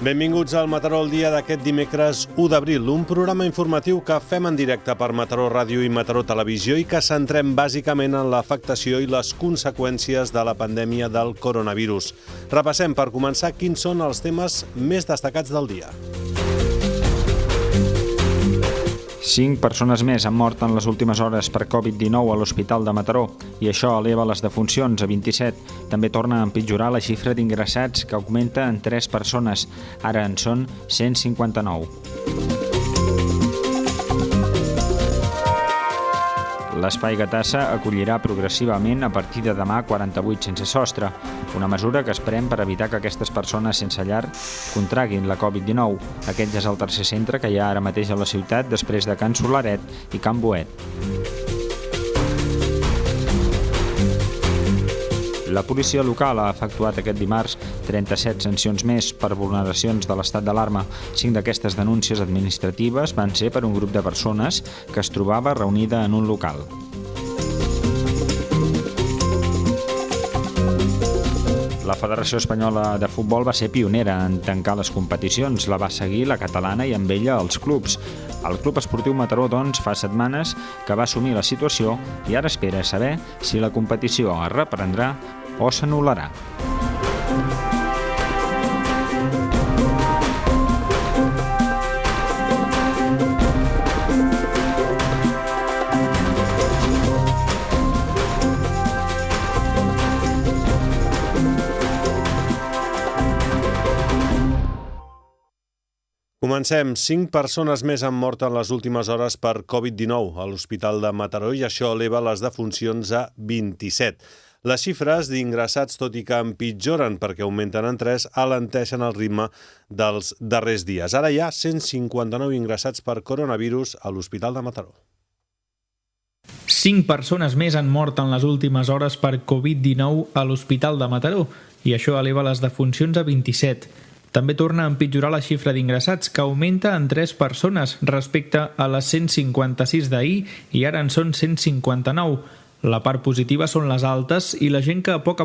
Benvinguts al Mataró al dia d'aquest dimecres 1 d'abril, un programa informatiu que fem en directe per Mataró Ràdio i Mataró Televisió i que centrem bàsicament en l'afectació i les conseqüències de la pandèmia del coronavirus. Repassem per començar quins són els temes més destacats del dia. 5 persones més han mort en les últimes hores per Covid-19 a l'Hospital de Mataró i això eleva les defuncions a 27. També torna a empitjorar la xifra d'ingressats que augmenta en 3 persones. Ara en són 159. L'Espai Gatassa acollirà progressivament a partir de demà 48 sense sostre, una mesura que es pren per evitar que aquestes persones sense llar contraguin la Covid-19. Aquest és el tercer centre que hi ha ara mateix a la ciutat després de Can Solaret i Can Boet. La policia local ha efectuat aquest dimarts 37 sancions més per vulneracions de l'estat d'alarma. 5 d'aquestes denúncies administratives van ser per un grup de persones que es trobava reunida en un local. La Federació Espanyola de Futbol va ser pionera en tancar les competicions. La va seguir la catalana i amb ella els clubs. El Club Esportiu Mataró, doncs, fa setmanes que va assumir la situació i ara espera saber si la competició es reprendrà o s'anul·larà. Comencem. 5 persones més han mort en les últimes hores per Covid-19 a l'Hospital de Mataró i això eleva les defuncions a 27. Les xifres d'ingressats, tot i que empitjoren perquè augmenten en 3, alenteixen el ritme dels darrers dies. Ara hi ha 159 ingressats per coronavirus a l'Hospital de Mataró. 5 persones més han mort en les últimes hores per Covid-19 a l'Hospital de Mataró i això eleva les defuncions a 27. També torna a empitjorar la xifra d'ingressats, que augmenta en 3 persones respecte a les 156 d'ahir i ara en són 159. La part positiva són les altes i la gent que a poc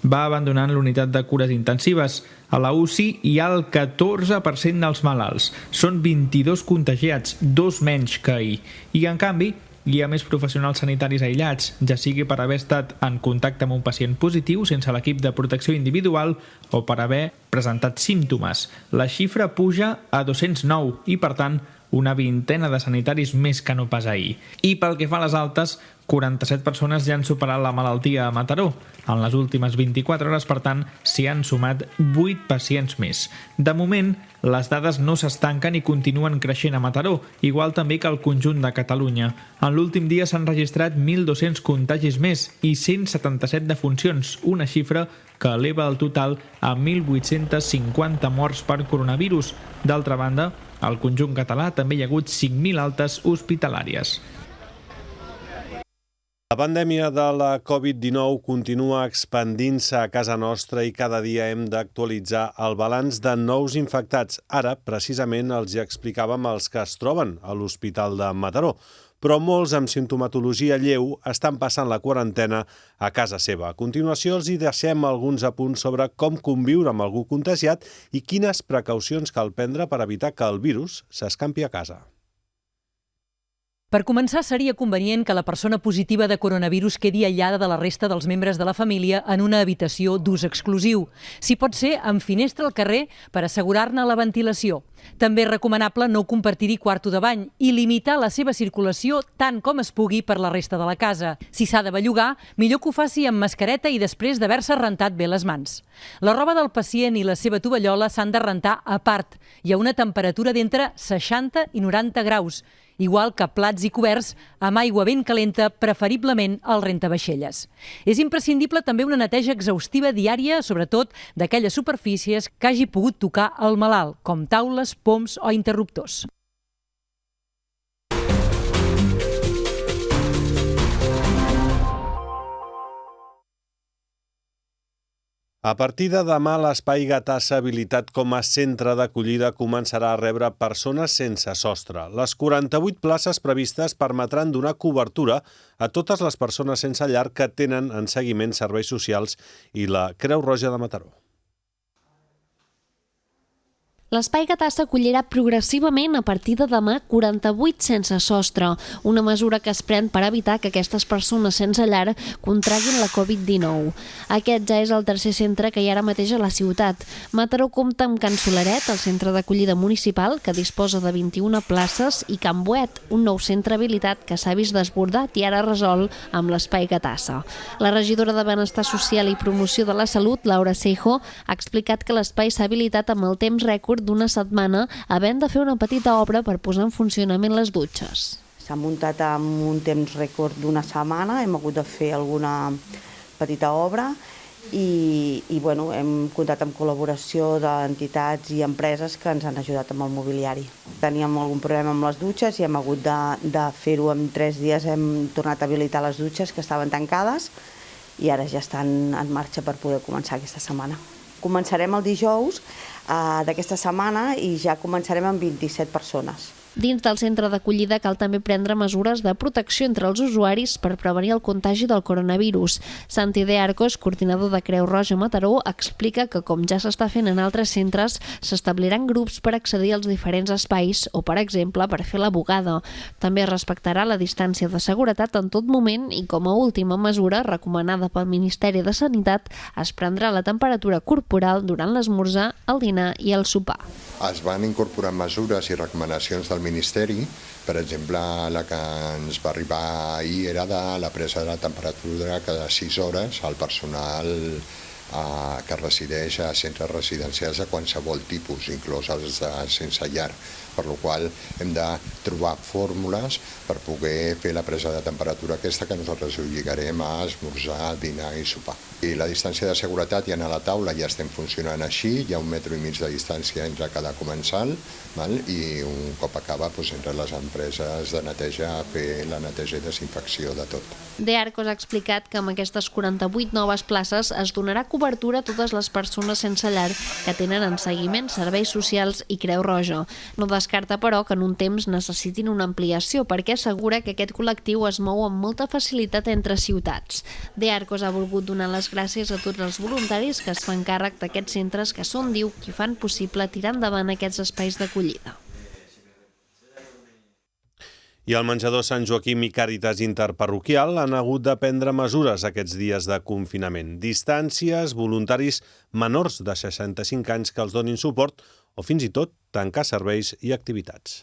va abandonant l'unitat de cures intensives. A la UCI hi ha el 14% dels malalts. Són 22 contagiats, 2 menys que ahir. I en canvi, hi ha més professionals sanitaris aïllats, ja sigui per haver estat en contacte amb un pacient positiu sense l'equip de protecció individual o per haver presentat símptomes. La xifra puja a 209 i, per tant, una vintena de sanitaris més que no pas ahir. I pel que fa a les altes, 47 persones ja han superat la malaltia a Mataró. En les últimes 24 hores, per tant, s'hi han sumat 8 pacients més. De moment, les dades no s'estanquen i continuen creixent a Mataró, igual també que al conjunt de Catalunya. En l'últim dia s'han registrat 1.200 contagis més i 177 defuncions, una xifra que eleva el total a 1.850 morts per coronavirus. D'altra banda, al conjunt català també hi ha hagut 5.000 altes hospitalàries. La pandèmia de la Covid-19 continua expandint-se a casa nostra i cada dia hem d'actualitzar el balanç de nous infectats. Ara, precisament, els hi explicàvem els que es troben a l'Hospital de Mataró, però molts amb simptomatologia lleu estan passant la quarantena a casa seva. A continuació, els hi deixem alguns apunts sobre com conviure amb algú contagiat i quines precaucions cal prendre per evitar que el virus s'escampi a casa. Per començar, seria convenient que la persona positiva de coronavirus quedi aïllada de la resta dels membres de la família en una habitació d'ús exclusiu. Si pot ser, amb finestra al carrer per assegurar-ne la ventilació. També és recomanable no compartir-hi quarto de bany i limitar la seva circulació tant com es pugui per la resta de la casa. Si s'ha de bellugar, millor que ho faci amb mascareta i després d'haver-se rentat bé les mans. La roba del pacient i la seva tovallola s'han de rentar a part i a una temperatura d'entre 60 i 90 graus, igual que plats i coberts amb aigua ben calenta, preferiblement al rentavaixelles. És imprescindible també una neteja exhaustiva diària, sobretot d'aquelles superfícies que hagi pogut tocar el malalt, com taules, poms o interruptors. A partir de demà, l'Espai Gatassa, habilitat com a centre d'acollida, començarà a rebre persones sense sostre. Les 48 places previstes permetran donar cobertura a totes les persones sense llar que tenen en seguiment serveis socials i la Creu Roja de Mataró. L'Espai Gatassa acollirà progressivament a partir de demà 48 sense sostre, una mesura que es pren per evitar que aquestes persones sense llar contraguin la Covid-19. Aquest ja és el tercer centre que hi ha ara mateix a la ciutat. Mataró compta amb Can Solaret, el centre d'acollida municipal, que disposa de 21 places, i Can Boet, un nou centre habilitat que s'ha vist desbordat i ara resol amb l'Espai Gatassa. La regidora de Benestar Social i Promoció de la Salut, Laura Seijo, ha explicat que l'espai s'ha habilitat amb el temps rècord d'una setmana, havent de fer una petita obra per posar en funcionament les dutxes. S'ha muntat amb un temps rècord d'una setmana, hem hagut de fer alguna petita obra i hem comptat amb col·laboració d'entitats i empreses que ens han ajudat amb el mobiliari. Teníem algun problema amb les dutxes i hem hagut de fer-ho en 3 dies, hem tornat a habilitar les dutxes que estaven tancades i ara ja estan en marxa per poder començar aquesta setmana. Començarem el dijous d'aquesta setmana i ja començarem amb 27 persones. Dins del centre d'acollida cal també prendre mesures de protecció entre els usuaris per prevenir el contagi del coronavirus. Santi de Arcos, coordinador de Creu Roja a Mataró, explica que, com ja s'està fent en altres centres, s'establiran grups per accedir als diferents espais o, per exemple, per fer la bugada. També es respectarà la distància de seguretat en tot moment i, com a última mesura recomanada pel Ministeri de Sanitat, es prendrà la temperatura corporal durant l'esmorzar, el dinar i el sopar. Es van incorporar mesures i recomanacions del Ministeri. Per exemple, la que ens va arribar ahir era de la presa de la temperatura cada 6 hores al personal que resideix a centres residencials de qualsevol tipus, inclús els de sense llar, per la qual hem de trobar fórmules per poder fer la presa de temperatura aquesta que nosaltres obligarem a esmorzar, dinar i sopar. I la distància de seguretat ja a la taula ja estem funcionant així, hi ha 1,5 metres de distància entre cada comensal i un cop acaba entre les empreses de neteja fer la neteja i desinfecció de tot. De Arcos ha explicat que amb aquestes 48 noves places es donarà cobertura a totes les persones sense llar que tenen en seguiment serveis socials i Creu Roja. No descarta, però, que en un temps necessitin una ampliació perquè assegura que aquest col·lectiu es mou amb molta facilitat entre ciutats. De Arcos ha volgut donar les gràcies a tots els voluntaris que es fan càrrec d'aquests centres que són, diu, qui fan possible tirar endavant aquests espais d'acollida. I el menjador Sant Joaquim i Càritas Interparroquial han hagut de prendre mesures aquests dies de confinament. Distàncies, voluntaris menors de 65 anys que els donin suport o fins i tot tancar serveis i activitats.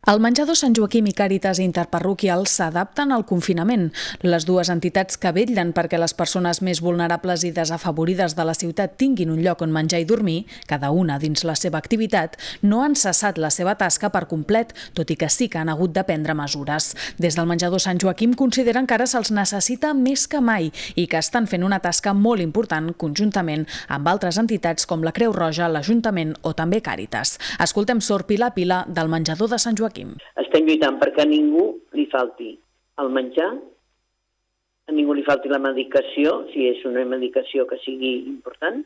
El menjador Sant Joaquim i Càritas Interparroquial s'adapten al confinament. Les dues entitats que vetllen perquè les persones més vulnerables i desafavorides de la ciutat tinguin un lloc on menjar i dormir, cada una dins la seva activitat, no han cessat la seva tasca per complet, tot i que sí que han hagut de prendre mesures. Des del menjador Sant Joaquim consideren que ara se'ls necessita més que mai i que estan fent una tasca molt important conjuntament amb altres entitats com la Creu Roja, l'Ajuntament o també Càritas. Escoltem Sor Pilar Pila del menjador de Sant Joaquim. Estem lluitant perquè a ningú li falti el menjar, a ningú li falti la medicació, si és una medicació que sigui important,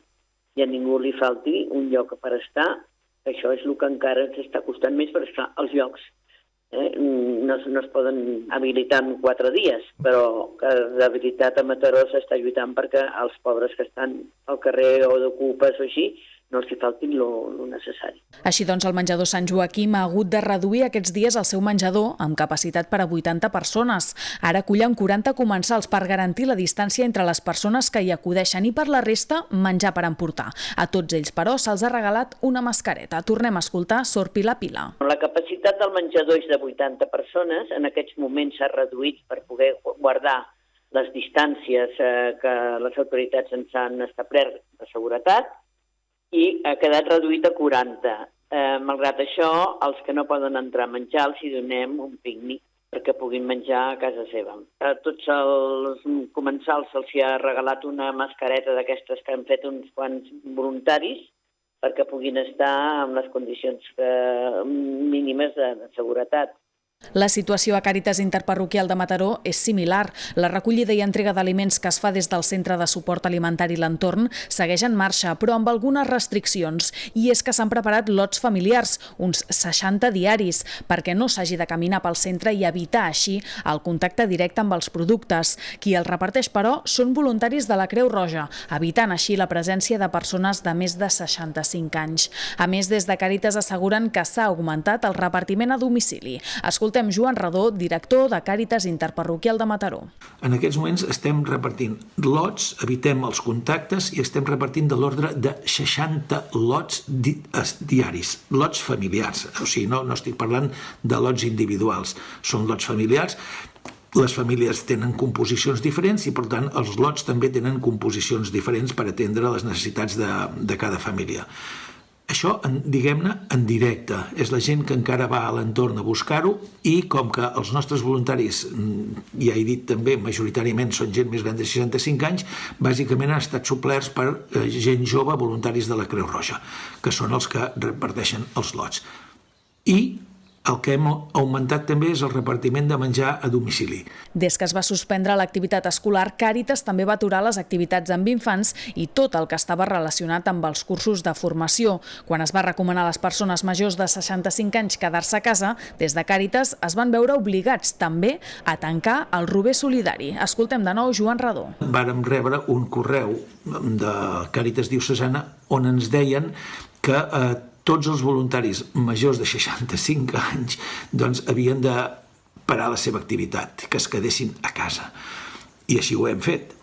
i a ningú li falti un lloc per estar. Això és el que encara ens està costant més, perquè esclar, els llocs no es poden habilitar en 4 dies, però de veritat a Mataró s'està lluitant perquè els pobres que estan al carrer o d'ocupes o així no els hi faltin lo necessari. Així doncs, el menjador Sant Joaquim ha hagut de reduir aquests dies el seu menjador amb capacitat per a 80 persones. Ara acullen 40 comensals per garantir la distància entre les persones que hi acudeixen i per la resta menjar per emportar. A tots ells, però, se'ls ha regalat una mascareta. Tornem a escoltar Sor Pilar Pila. La capacitat del menjador és de 80 persones. En aquests moments s'ha reduït per poder guardar les distàncies que les autoritats ens han establert de seguretat, i ha quedat reduït a 40. Malgrat això, els que no poden entrar a menjar els hi donem un pícnic perquè puguin menjar a casa seva. A tots els comensals se'ls ha regalat una mascareta d'aquestes que han fet uns quants voluntaris perquè puguin estar en les condicions mínimes de seguretat. La situació a Càritas Interparroquial de Mataró és similar. La recollida i entrega d'aliments que es fa des del Centre de Suport Alimentari L'Entorn segueix en marxa, però amb algunes restriccions. I és que s'han preparat lots familiars, uns 60 diaris, perquè no s'hagi de caminar pel centre i evitar així el contacte directe amb els productes. Qui els reparteix, però, són voluntaris de la Creu Roja, evitant així la presència de persones de més de 65 anys. A més, des de Càritas asseguren que s'ha augmentat el repartiment a domicili. Escoltem Joan Redó, director de Càritas Interparroquial de Mataró. En aquests moments estem repartint lots, evitem els contactes i estem repartint de l'ordre de 60 lots diaris, lots familiars. O sigui, no estic parlant de lots individuals, són lots familiars. Les famílies tenen composicions diferents i, per tant, els lots també tenen composicions diferents per atendre les necessitats de cada família. Això, diguem-ne, en directe. És la gent que encara va a l'entorn a buscar-ho i com que els nostres voluntaris, ja he dit també, majoritàriament són gent més gran de 65 anys, bàsicament han estat suplerts per gent jove, voluntaris de la Creu Roja, que són els que reparteixen els lots. I el que hem augmentat també és el repartiment de menjar a domicili. Des que es va suspendre l'activitat escolar, Càritas també va aturar les activitats amb infants i tot el que estava relacionat amb els cursos de formació. Quan es va recomanar a les persones majors de 65 anys quedar-se a casa, des de Càritas es van veure obligats també a tancar el Rober Solidari. Escoltem de nou Joan Redó. Vàrem rebre un correu de Càritas Diocesana on ens deien que tots els voluntaris majors de 65 anys doncs, havien de parar la seva activitat, que es quedessin a casa. I així ho hem fet.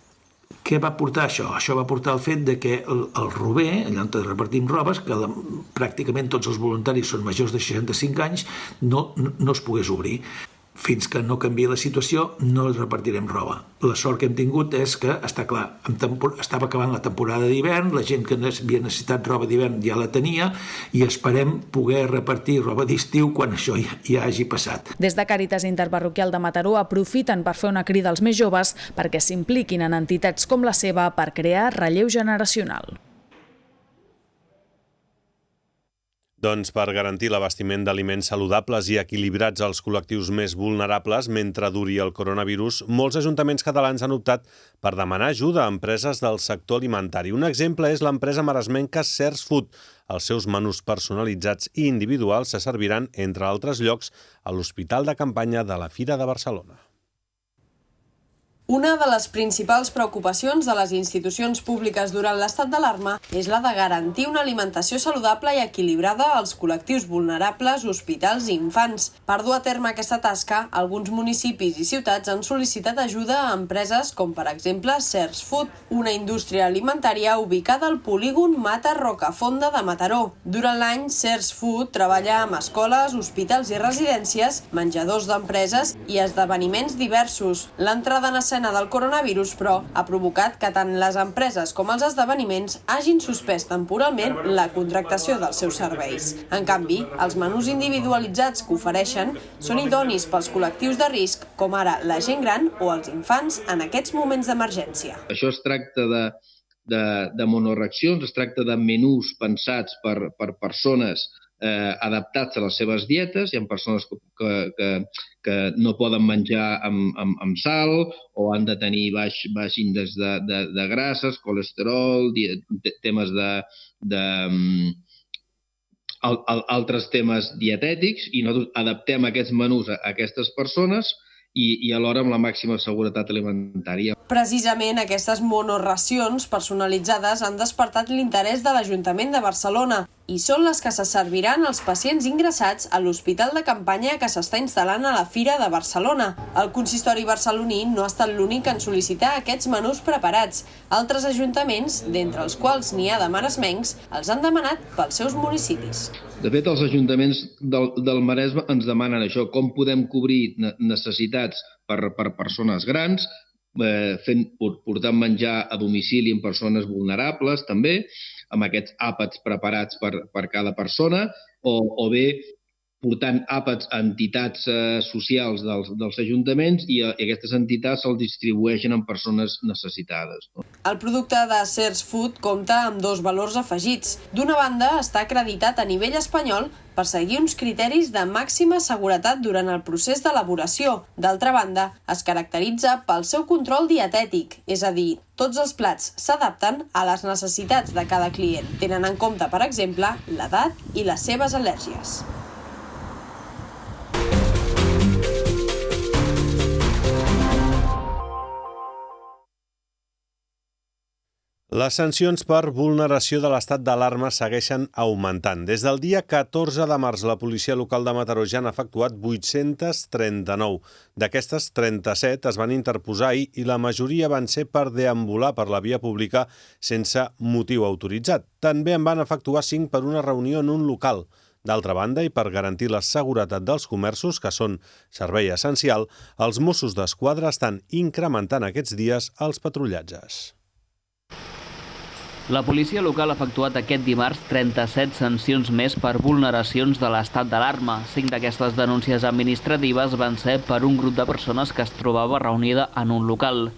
Què va portar això? Això va portar el fet de que el Rober, allà on repartim robes, que pràcticament tots els voluntaris són majors de 65 anys, no es pogués obrir. Fins que no canviï la situació, no repartirem roba. La sort que hem tingut és que, està clar, estava acabant la temporada d'hivern, la gent que havia necessitat roba d'hivern ja la tenia i esperem poder repartir roba d'estiu quan això ja hagi passat. Des de Càritas Interparroquial de Mataró aprofiten per fer una crida als més joves perquè s'impliquin en entitats com la seva per crear relleu generacional. Doncs per garantir l'abastiment d'aliments saludables i equilibrats als col·lectius més vulnerables mentre duri el coronavirus, molts ajuntaments catalans han optat per demanar ajuda a empreses del sector alimentari. Un exemple és l'empresa maresmenca Cers Food. Els seus menús personalitzats i individuals se serviran, entre altres llocs, a l'Hospital de Campanya de la Fira de Barcelona. Una de les principals preocupacions de les institucions públiques durant l'estat d'alarma és la de garantir una alimentació saludable i equilibrada als col·lectius vulnerables, hospitals i infants. Per dur a terme aquesta tasca, alguns municipis i ciutats han sol·licitat ajuda a empreses com, per exemple, Cers Food, una indústria alimentària ubicada al polígon Mata Rocafonda de Mataró. Durant l'any, Cers Food treballa amb escoles, hospitals i residències, menjadors d'empreses i esdeveniments diversos. L'entrada en escena del coronavirus, però, ha provocat que tant les empreses com els esdeveniments hagin suspès temporalment la contractació dels seus serveis. En canvi, els menús individualitzats que ofereixen són idonis pels col·lectius de risc, com ara la gent gran o els infants en aquests moments d'emergència. Això es tracta de monoreaccions, es tracta de menús pensats per persones adaptats a les seves dietes. Hi ha persones que no poden menjar amb sal o han de tenir baix índex de grasses, colesterol, temes altres temes dietètics, i nosaltres adaptem aquests menús a aquestes persones i alhora amb la màxima seguretat alimentària. Precisament aquestes monoracions personalitzades han despertat l'interès de l'Ajuntament de Barcelona i són les que se serviran als pacients ingressats a l'Hospital de Campanya que s'està instal·lant a la Fira de Barcelona. El consistori barceloní no ha estat l'únic en sol·licitar aquests menús preparats. Altres ajuntaments, d'entre els quals n'hi ha de maresmencs, els han demanat pels seus municipis. De fet, els ajuntaments del Maresme ens demanen això, com podem cobrir necessitats per persones grans, portant menjar a domicili en persones vulnerables també, amb aquests àpats preparats per cada persona, o bé portant àpats a entitats socials dels ajuntaments i aquestes entitats se'ls distribueixen en persones necessitades. El producte de Cers Food compta amb 2 valors afegits. D'una banda, està acreditat a nivell espanyol per seguir uns criteris de màxima seguretat durant el procés d'elaboració. D'altra banda, es caracteritza pel seu control dietètic, és a dir, tots els plats s'adapten a les necessitats de cada client. Tenen en compte, per exemple, l'edat i les seves al·lèrgies. Les sancions per vulneració de l'estat d'alarma segueixen augmentant. Des del dia 14 de març, la policia local de Mataró ja n'ha efectuat 839. D'aquestes, 37 es van interposar ahir i la majoria van ser per deambular per la via pública sense motiu autoritzat. També en van efectuar 5 per una reunió en un local. D'altra banda, i per garantir la seguretat dels comerços, que són servei essencial, els Mossos d'Esquadra estan incrementant aquests dies els patrullatges. La policia local ha efectuat aquest dimarts 37 sancions més per vulneracions de l'estat d'alarma. 5 d'aquestes denúncies administratives van ser per un grup de persones que es trobava reunida en un local.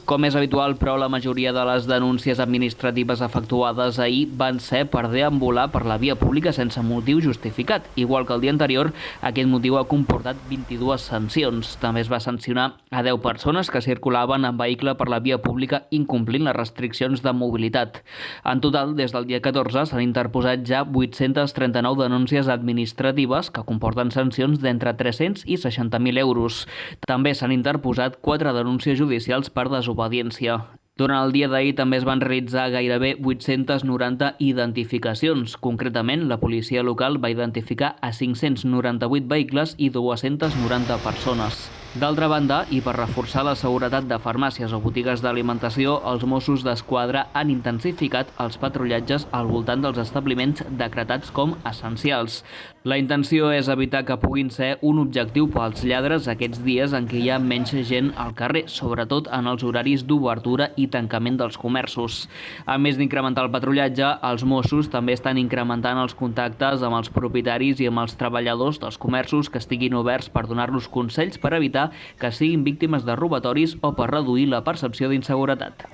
Com és habitual, però, la majoria de les denúncies administratives efectuades ahir van ser per deambular per la via pública sense motiu justificat. Igual que el dia anterior, aquest motiu ha comportat 22 sancions. També es va sancionar a 10 persones que circulaven en vehicle per la via pública incomplint les restriccions de mobilitat. En total, des del dia 14 s'han interposat ja 839 denúncies administratives que comporten sancions d'entre 300 i 60.000 euros. També s'han interposat 4 denúncies judicials per desobediència. Durant el dia d'ahir també es van realitzar gairebé 890 identificacions. Concretament, la policia local va identificar a 598 vehicles i 290 persones. D'altra banda, i per reforçar la seguretat de farmàcies o botigues d'alimentació, els Mossos d'Esquadra han intensificat els patrullatges al voltant dels establiments decretats com essencials. La intenció és evitar que puguin ser un objectiu pels lladres aquests dies en què hi ha menys gent al carrer, sobretot en els horaris d'obertura i tancament dels comerços. A més d'incrementar el patrullatge, els Mossos també estan incrementant els contactes amb els propietaris i amb els treballadors dels comerços que estiguin oberts per donar-los consells per evitar que siguin víctimes de robatoris o per reduir la percepció d'inseguretat.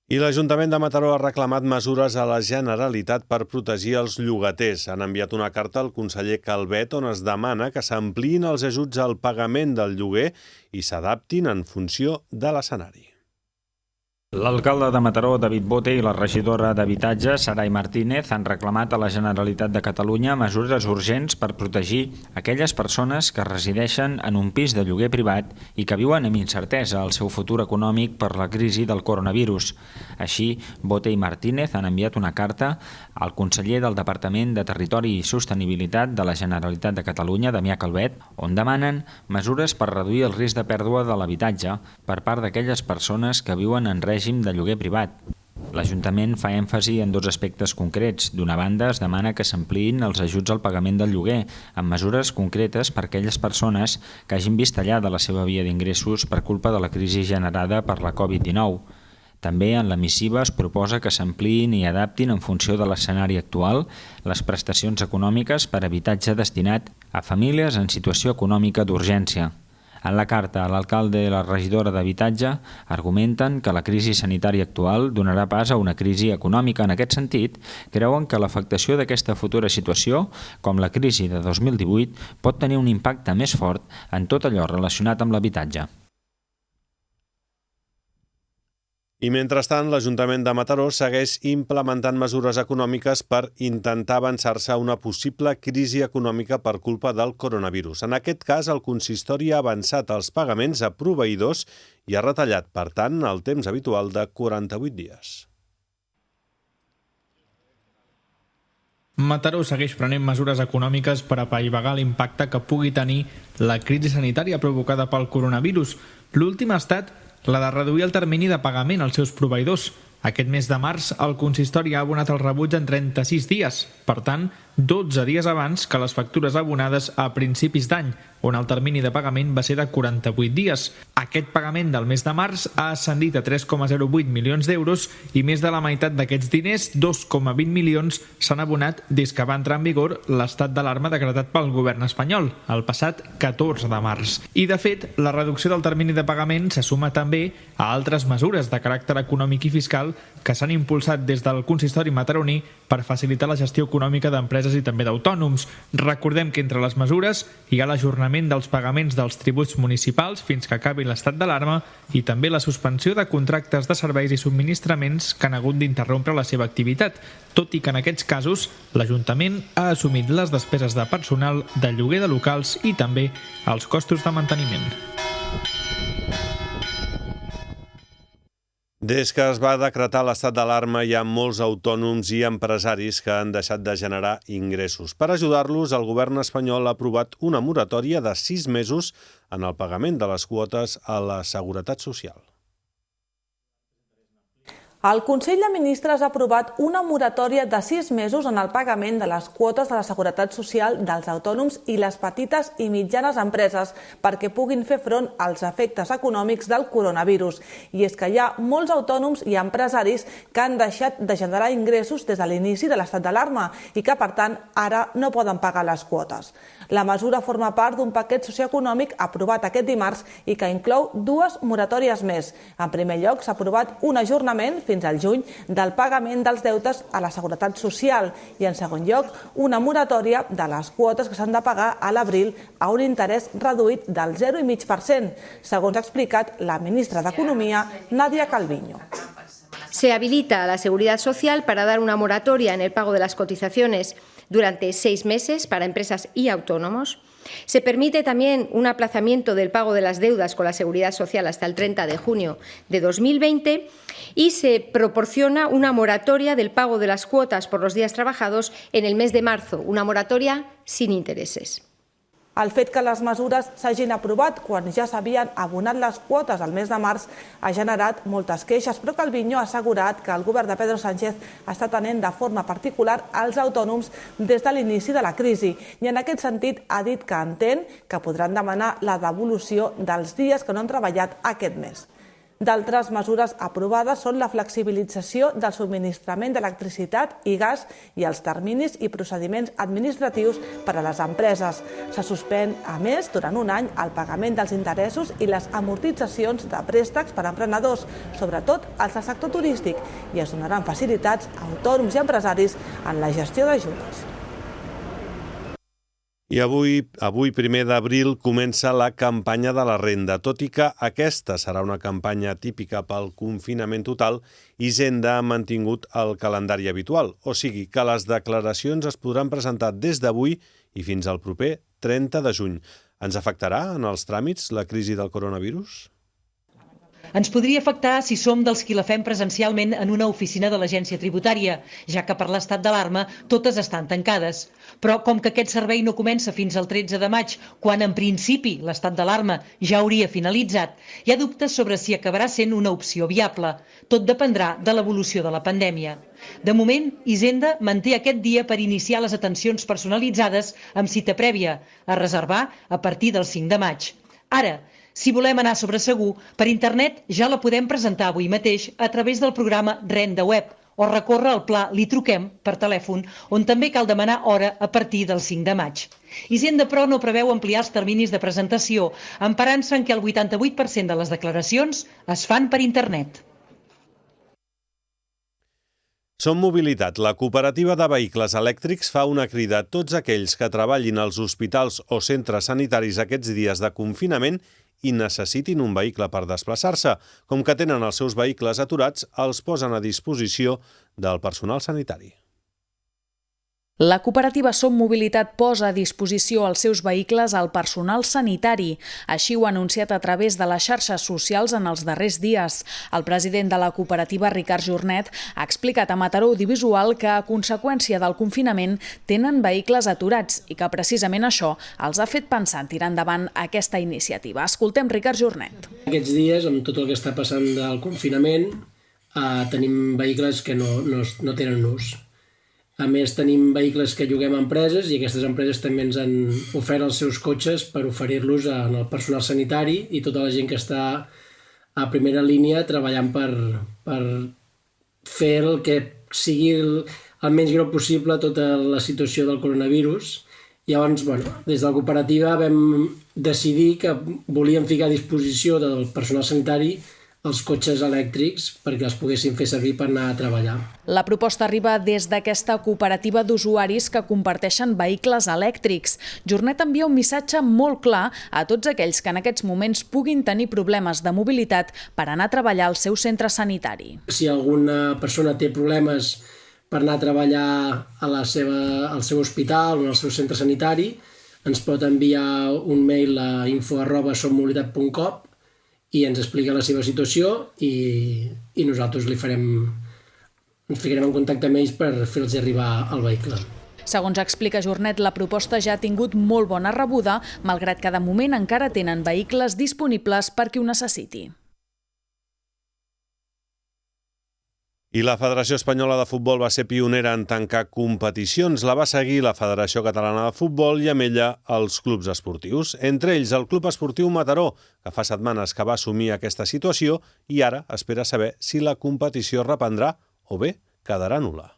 I l'Ajuntament de Mataró ha reclamat mesures a la Generalitat per protegir els llogaters. Han enviat una carta al conseller Calvet on es demana que s'ampliïn els ajuts al pagament del lloguer i s'adaptin en funció de l'escenari. L'alcalde de Mataró, David Bote, i la regidora d'Habitatge, Sarai Martínez, han reclamat a la Generalitat de Catalunya mesures urgents per protegir aquelles persones que resideixen en un pis de lloguer privat i que viuen amb incertesa el seu futur econòmic per la crisi del coronavirus. Així, Bote i Martínez han enviat una carta al conseller del Departament de Territori i Sostenibilitat de la Generalitat de Catalunya, Damià Calvet, on demanen mesures per reduir el risc de pèrdua de l'habitatge per part d'aquelles persones que viuen en règim de lloguer privat. L'Ajuntament fa èmfasi en 2 aspectes concrets. D'una banda, es demana que s'ampliïn els ajuts al pagament del lloguer, amb mesures concretes per a aquelles persones que hagin vist tallada la seva via d'ingressos per culpa de la crisi generada per la Covid-19. També en la missiva es proposa que s'ampliïn i adaptin en funció de l'escenari actual les prestacions econòmiques per habitatge destinat a famílies en situació econòmica d'urgència. En la carta, l'alcalde i la regidora d'Habitatge argumenten que la crisi sanitària actual donarà pas a una crisi econòmica. En aquest sentit, creuen que l'afectació d'aquesta futura situació, com la crisi de 2018, pot tenir un impacte més fort en tot allò relacionat amb l'habitatge. I mentrestant, l'Ajuntament de Mataró segueix implementant mesures econòmiques per intentar avançar-se a una possible crisi econòmica per culpa del coronavirus. En aquest cas, el consistori ha avançat els pagaments a proveïdors i ha retallat, per tant, el temps habitual de 48 dies. Mataró segueix prenent mesures econòmiques per apaivagar l'impacte que pugui tenir la crisi sanitària provocada pel coronavirus. L'últim ha estat la de reduir el termini de pagament als seus proveïdors. Aquest mes de març, el consistori ha abonat el rebuig en 36 dies. Per tant, 12 dies abans que les factures abonades a principis d'any, on el termini de pagament va ser de 48 dies. Aquest pagament del mes de març ha ascendit a 3,08 milions d'euros i més de la meitat d'aquests diners, 2,20 milions, s'han abonat des que va entrar en vigor l'estat d'alarma decretat pel govern espanyol, el passat 14 de març. I, de fet, la reducció del termini de pagament se suma també a altres mesures de caràcter econòmic i fiscal que s'han impulsat des del consistori mataroní per facilitar la gestió econòmica d'empreses i també d'autònoms. Recordem que entre les mesures hi ha l'ajornament dels pagaments dels tributs municipals fins que acabi l'estat d'alarma i també la suspensió de contractes de serveis i subministraments que han hagut d'interrompre la seva activitat, tot i que en aquests casos l'Ajuntament ha assumit les despeses de personal, de lloguer de locals i també els costos de manteniment. Des que es va decretar l'estat d'alarma hi ha molts autònoms i empresaris que han deixat de generar ingressos. Per ajudar-los, el govern espanyol ha aprovat una moratòria de 6 mesos en el pagament de les quotes a la Seguretat Social. El Consell de Ministres ha aprovat una moratòria de 6 mesos en el pagament de les quotes de la Seguretat Social dels autònoms i les petites i mitjanes empreses perquè puguin fer front als efectes econòmics del coronavirus. I és que hi ha molts autònoms i empresaris que han deixat de generar ingressos des de l'inici de l'estat d'alarma i que, per tant, ara no poden pagar les quotes. La mesura forma part d'un paquet socioeconòmic aprovat aquest dimarts i que inclou 2 moratòries més. En primer lloc, s'ha aprovat un ajornament fins al juny del pagament dels deutes a la Seguretat Social i, en segon lloc, una moratòria de les quotes que s'han de pagar a l'abril a un interès reduït del 0,5%, segons ha explicat la ministra d'Economia, Nadia Calviño. Se habilita a la Seguridad Social para dar una moratoria en el pago de las cotizaciones durante 6 meses para empresas y autónomos. Se permite también un aplazamiento del pago de las deudas con la Seguridad Social hasta el 30 de junio de 2020 y se proporciona una moratoria del pago de las cuotas por los días trabajados en el mes de marzo, una moratoria sin intereses. El fet que les mesures s'hagin aprovat quan ja s'havien abonat les quotes al mes de març ha generat moltes queixes, però Calviño ha assegurat que el govern de Pedro Sánchez està atenent de forma particular als autònoms des de l'inici de la crisi i en aquest sentit ha dit que entén que podran demanar la devolució dels dies que no han treballat aquest mes. D'altres mesures aprovades són la flexibilització del subministrament d'electricitat i gas i els terminis i procediments administratius per a les empreses. Se suspèn, a més, durant un any, el pagament dels interessos i les amortitzacions de préstecs per a emprenedors, sobretot als del sector turístic, i es donaran facilitats a autònoms i empresaris en la gestió d'ajudes. I avui, 1 d'abril, comença la campanya de la renda. Tot i que aquesta serà una campanya típica pel confinament total, Hisenda ha mantingut el calendari habitual, o sigui que les declaracions es podran presentar des d'avui i fins al proper 30 de juny. Ens afectarà en els tràmits la crisi del coronavirus? Ens podria afectar si som dels qui la fem presencialment en una oficina de l'agència tributària, ja que per l'estat d'alarma totes estan tancades. Però com que aquest servei no comença fins al 13 de maig, quan en principi l'estat d'alarma ja hauria finalitzat, hi ha dubtes sobre si acabarà sent una opció viable. Tot dependrà de l'evolució de la pandèmia. De moment, Hisenda manté aquest dia per iniciar les atencions personalitzades amb cita prèvia, a reservar a partir del 5 de maig. Ara, si volem anar sobre segur, per internet ja la podem presentar avui mateix a través del programa Renda Web o recórrer al pla Li truquem per telèfon, on també cal demanar hora a partir del 5 de maig. Hisenda, però, no preveu ampliar els terminis de presentació, emparant-se en què el 88% de les declaracions es fan per internet. Som Mobilitat. La cooperativa de vehicles elèctrics fa una crida a tots aquells que treballin als hospitals o centres sanitaris aquests dies de confinament i necessitin un vehicle per desplaçar-se. Com que tenen els seus vehicles aturats, els posen a disposició del personal sanitari. La cooperativa Som Mobilitat posa a disposició els seus vehicles al personal sanitari. Així ho ha anunciat a través de les xarxes socials en els darrers dies. El president de la cooperativa, Ricard Jornet, ha explicat a Mataró Audiovisual que, a conseqüència del confinament, tenen vehicles aturats i que precisament això els ha fet pensar en tirar endavant aquesta iniciativa. Escoltem Ricard Jornet. Aquests dies, amb tot el que està passant del confinament, tenim vehicles que no tenen ús. A més, tenim vehicles que lloguem a empreses i aquestes empreses també ens han ofert els seus cotxes per oferir-los al personal sanitari i tota la gent que està a primera línia treballant per fer el que sigui el menys greu possible tota la situació del coronavirus. Llavors, des de la cooperativa vam decidir que volíem ficar a disposició del personal sanitari els cotxes elèctrics perquè els poguessin fer servir per anar a treballar. La proposta arriba des d'aquesta cooperativa d'usuaris que comparteixen vehicles elèctrics. Jornet envia un missatge molt clar a tots aquells que en aquests moments puguin tenir problemes de mobilitat per anar a treballar al seu centre sanitari. Si alguna persona té problemes per anar a treballar al seu hospital o al seu centre sanitari, ens pot enviar un mail a info@sommobilitat.com i ens explica la seva situació i nosaltres ens ficarem en contacte amb ells per fer-los arribar al vehicle. Segons explica Jornet, la proposta ja ha tingut molt bona rebuda, malgrat que de moment encara tenen vehicles disponibles per qui ho necessiti. I la Federació Espanyola de Futbol va ser pionera en tancar competicions. La va seguir la Federació Catalana de Futbol i amb ella els clubs esportius. Entre ells el Club Esportiu Mataró, que fa setmanes que va assumir aquesta situació i ara espera saber si la competició reprendrà o bé quedarà nul·la.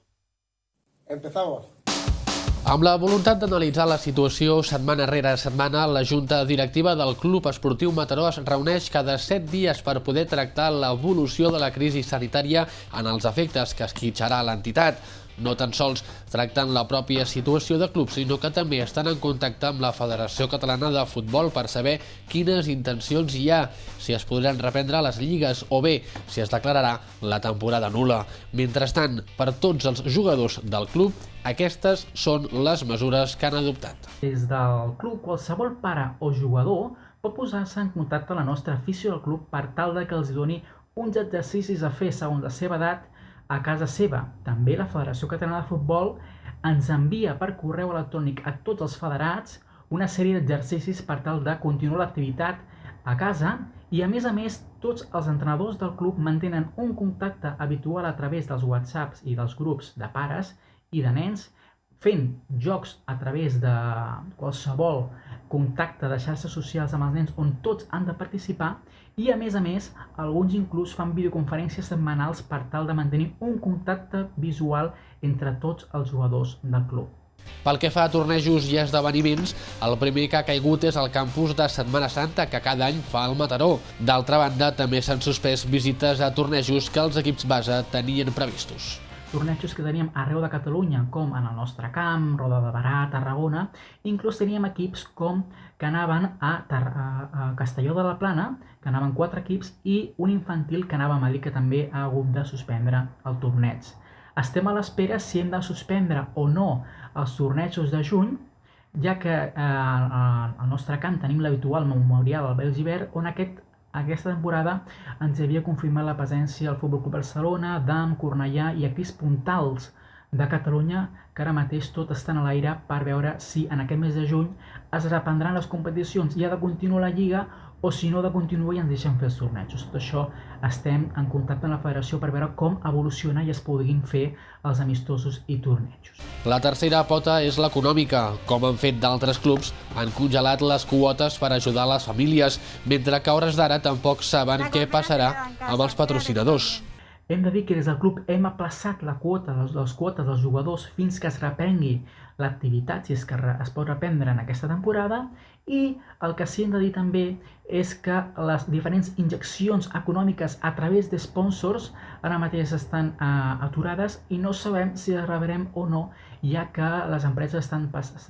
Empezamos. Amb la voluntat d'analitzar la situació setmana rere setmana, la Junta Directiva del Club Esportiu Mataró es reuneix cada 7 dies per poder tractar l'evolució de la crisi sanitària en els efectes que esquitxarà l'entitat. No tan sols tracten la pròpia situació de club, sinó que també estan en contacte amb la Federació Catalana de Futbol per saber quines intencions hi ha, si es podran reprendre les lligues o bé si es declararà la temporada nul·la. Mentrestant, per tots els jugadors del club, aquestes són les mesures que han adoptat. Des del club, qualsevol pare o jugador pot posar-se en contacte amb la nostra afició del club per tal que els doni uns exercicis a fer segons la seva edat a casa seva. També la Federació Catalana de Futbol ens envia per correu electrònic a tots els federats una sèrie d'exercicis per tal de continuar l'activitat a casa i, a més, tots els entrenadors del club mantenen un contacte habitual a través dels WhatsApps i dels grups de pares i de nens, fent jocs a través de qualsevol contacte de xarxes socials amb els nens on tots han de participar i, a més, alguns inclús fan videoconferències setmanals per tal de mantenir un contacte visual entre tots els jugadors del club. Pel que fa a tornejos i esdeveniments, el primer que ha caigut és el campus de Setmana Santa que cada any fa el Mataró. D'altra banda, també s'han suspès visites a tornejos que els equips base tenien previstos. Tornejos que teníem arreu de Catalunya, com en el nostre camp, Roda de Barà, Tarragona. Inclús teníem equips que anaven a Castelló de la Plana, que anaven 4 equips, i un infantil que anava a Madrid, que també ha hagut de suspendre el torneig. Estem a l'espera si hem de suspendre o no els tornejos de juny, ja que al nostre camp tenim l'habitual memorial al Bel Gibert, on aquesta temporada ens havia confirmat la presència al Futbol Club Barcelona, DAM, Cornellà i equips puntals de Catalunya, que ara mateix tot estan a l'aire per veure si en aquest mes de juny es reprendran les competicions i ha de continuar la Lliga o si no de continuar i ens deixen fer els tornejos. Tot això estem en contacte amb la federació per veure com evoluciona i es puguin fer els amistosos i tornejos. La tercera pota és l'econòmica. Com han fet d'altres clubs, han congelat les quotes per ajudar les famílies, mentre que a hores d'ara tampoc saben què passarà amb els patrocinadors. Hem de dir que des del club hem aplaçat les quotes dels jugadors fins que es reprengui l'activitat, si és que es pot reprendre en aquesta temporada, i el que sí hem de dir també és que les diferents injeccions econòmiques a través de sponsors ara mateix estan aturades i no sabem si les rebrem o no, ja que les empreses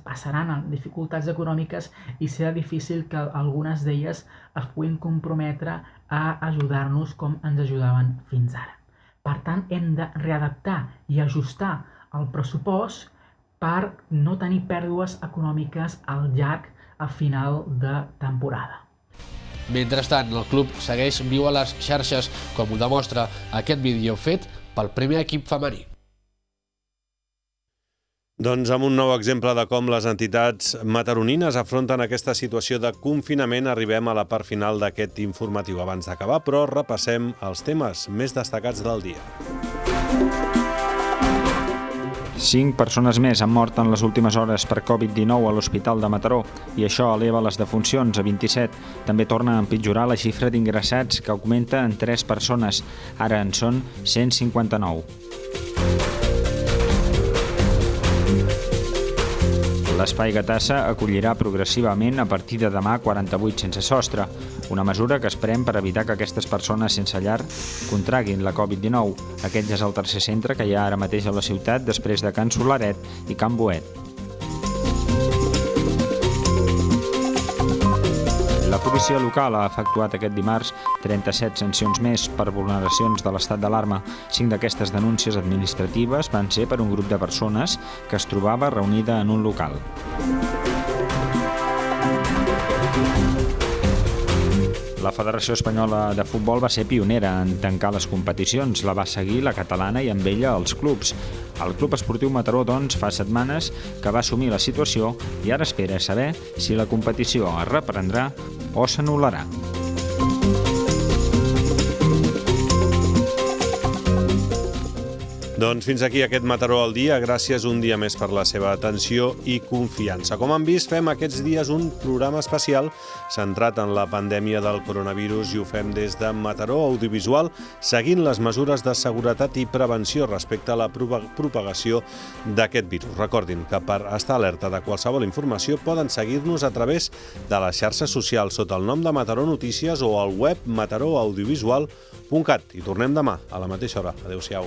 passaran dificultats econòmiques i serà difícil que algunes d'elles es puguin comprometre a ajudar-nos com ens ajudaven fins ara. Per tant, hem de readaptar i ajustar el pressupost per no tenir pèrdues econòmiques al final de temporada. Mentrestant, el club segueix viu a les xarxes, com ho demostra aquest vídeo fet pel primer equip femení. Doncs amb un nou exemple de com les entitats mataronines afronten aquesta situació de confinament, arribem a la part final d'aquest informatiu. Abans d'acabar, però, repassem els temes més destacats del dia. 5 persones més han mort en les últimes hores per Covid-19 a l'Hospital de Mataró i això eleva les defuncions a 27. També torna a empitjorar la xifra d'ingressats, que augmenta en 3 persones. Ara en són 159. L'Espai Gatassa acollirà progressivament a partir de demà 48 sense sostre, una mesura que es pren per evitar que aquestes persones sense llar contraguin la Covid-19. Aquest és el tercer centre que hi ha ara mateix a la ciutat, després de Can Solaret i Can Boet. La policia local ha efectuat aquest dimarts 37 sancions més per vulneracions de l'estat d'alarma. 5 d'aquestes denúncies administratives van ser per un grup de persones que es trobava reunida en un local. La Federació Espanyola de Futbol va ser pionera en tancar les competicions. La va seguir la catalana i amb ella els clubs. El Club Esportiu Mataró, doncs, fa setmanes que va assumir la situació i ara espera saber si la competició es reprendrà o s'anul·larà. Doncs fins aquí aquest Mataró al dia. Gràcies un dia més per la seva atenció i confiança. Com han vist, fem aquests dies un programa especial centrat en la pandèmia del coronavirus i ho fem des de Mataró Audiovisual, seguint les mesures de seguretat i prevenció respecte a la propagació d'aquest virus. Recordin que per estar alerta de qualsevol informació poden seguir-nos a través de les xarxes socials sota el nom de Mataró Notícies o al web matarooaudiovisual.cat. I tornem demà a la mateixa hora. Adéu-siau.